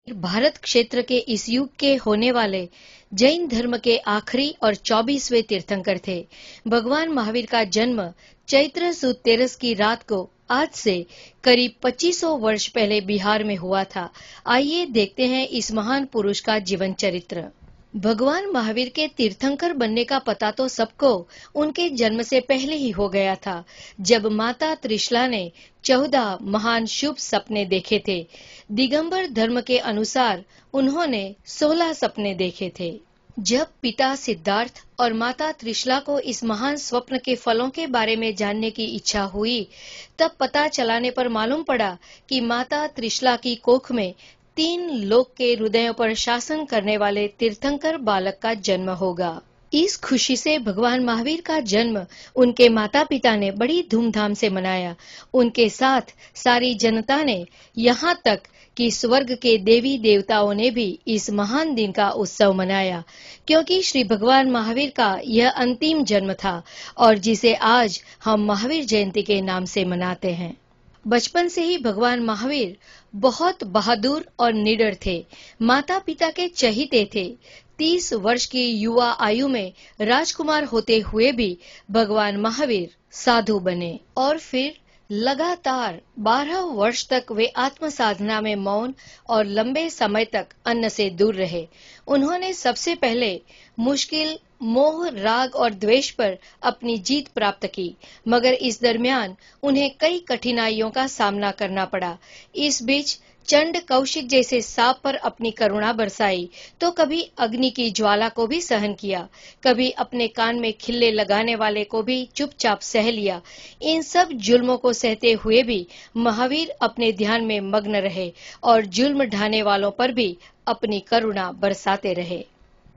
भारत क्षेत्र के इस युग के होने वाले जैन धर्म के आखिरी और 24वें तीर्थंकर थे। भगवान महावीर का जन्म चैत्र सुद 13 की रात को आज से करीब 2500 वर्ष पहले बिहार में हुआ था। आइए देखते हैं इस महान पुरुष का जीवन चरित्र। भगवान महावीर के तीर्थंकर बनने का पता तो सबको उनके जन्म से पहले ही हो गया था, जब माता त्रिशला ने 14 महान शुभ सपने देखे थे। दिगंबर धर्म के अनुसार उन्होंने 16 सपने देखे थे। जब पिता सिद्धार्थ और माता त्रिशला को इस महान स्वप्न के फलों के बारे में जानने की इच्छा हुई, तब पता चलाने पर मालूम पड़ा कि माता त्रिशला की कोख में 3 लोक के हृदयों पर शासन करने वाले तीर्थंकर बालक का जन्म होगा। इस खुशी से भगवान महावीर का जन्म उनके माता पिता ने बड़ी धूमधाम से मनाया। उनके साथ सारी जनता ने, यहाँ तक कि स्वर्ग के देवी देवताओं ने भी इस महान दिन का उत्सव मनाया, क्योंकि श्री भगवान महावीर का यह अंतिम जन्म था और जिसे आज हम महावीर जयंती के नाम से मनाते हैं। बचपन से ही भगवान महावीर बहुत बहादुर और निडर थे। माता पिता के चहीते थे। 30 वर्ष की युवा आयु में राजकुमार होते हुए भी भगवान महावीर साधु बने और फिर लगातार 12 वर्ष तक वे आत्म साधना में मौन और लंबे समय तक अन्न से दूर रहे। उन्होंने सबसे पहले मुश्किल मोह, राग और द्वेष पर अपनी जीत प्राप्त की, मगर इस दरमियान उन्हें कई कठिनाइयों का सामना करना पड़ा। इस बीच चंड कौशिक जैसे सांप पर अपनी करुणा बरसाई, तो कभी अग्नि की ज्वाला को भी सहन किया, कभी अपने कान में खिल्ले लगाने वाले को भी चुपचाप सह लिया। इन सब जुल्मों को सहते हुए भी महावीर अपने ध्यान में मग्न रहे और जुल्म ढाने वालों पर भी अपनी करुणा बरसाते रहे।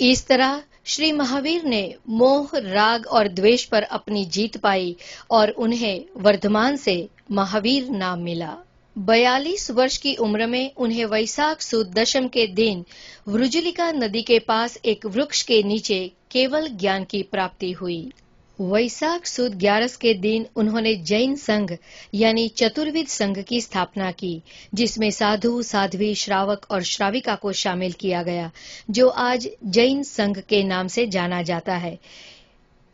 इस तरह श्री महावीर ने मोह, राग और द्वेष पर अपनी जीत पाई और उन्हें वर्धमान से महावीर नाम मिला। 42 वर्ष की उम्र में उन्हें वैशाख सुद दशम के दिन वृजुलिका नदी के पास एक वृक्ष के नीचे केवल ज्ञान की प्राप्ति हुई। वैशाख सुद 11 के दिन उन्होंने जैन संघ यानी चतुर्विध संघ की स्थापना की, जिसमें साधु, साध्वी, श्रावक और श्राविका को शामिल किया गया, जो आज जैन संघ के नाम से जाना जाता है।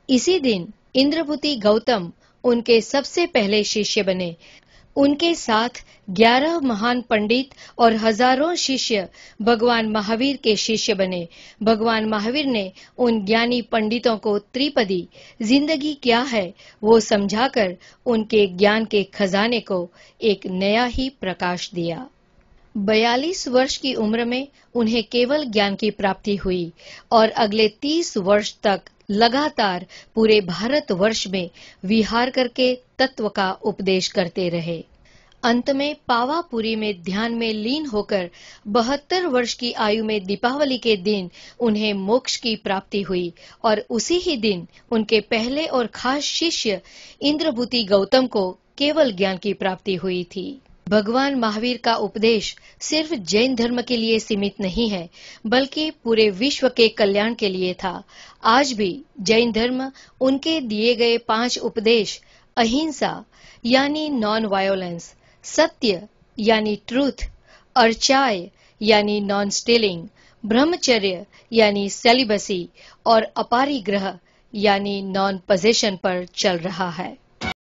इसी दिन इंद्रभूति गौतम उनके सबसे पहले शिष्य बने। उनके साथ 11 महान पंडित और हजारों शिष्य भगवान महावीर के शिष्य बने। भगवान महावीर ने उन ज्ञानी पंडितों को त्रिपदी जिंदगी क्या है वो समझाकर उनके ज्ञान के खजाने को एक नया ही प्रकाश दिया। 42 वर्ष की उम्र में उन्हें केवल ज्ञान की प्राप्ति हुई और अगले 30 वर्ष तक लगातार पूरे भारत वर्ष में विहार करके तत्व का उपदेश करते रहे। अंत में पावापुरी में ध्यान में लीन होकर 72 वर्ष की आयु में दीपावली के दिन उन्हें मोक्ष की प्राप्ति हुई और उसी ही दिन उनके पहले और खास शिष्य इंद्रभूति गौतम को केवल ज्ञान की प्राप्ति हुई थी। भगवान महावीर का उपदेश सिर्फ जैन धर्म के लिए सीमित नहीं है, बल्कि पूरे विश्व के कल्याण के लिए था। आज भी जैन धर्म उनके दिए गए 5 उपदेश, अहिंसा यानी नॉन वायोलेंस, सत्य यानी ट्रूथ, अर्चाय यानी नॉन स्टीलिंग, ब्रह्मचर्य यानी सेलिबसी और अपारिग्रह यानी नॉन पोजेशन पर चल रहा है।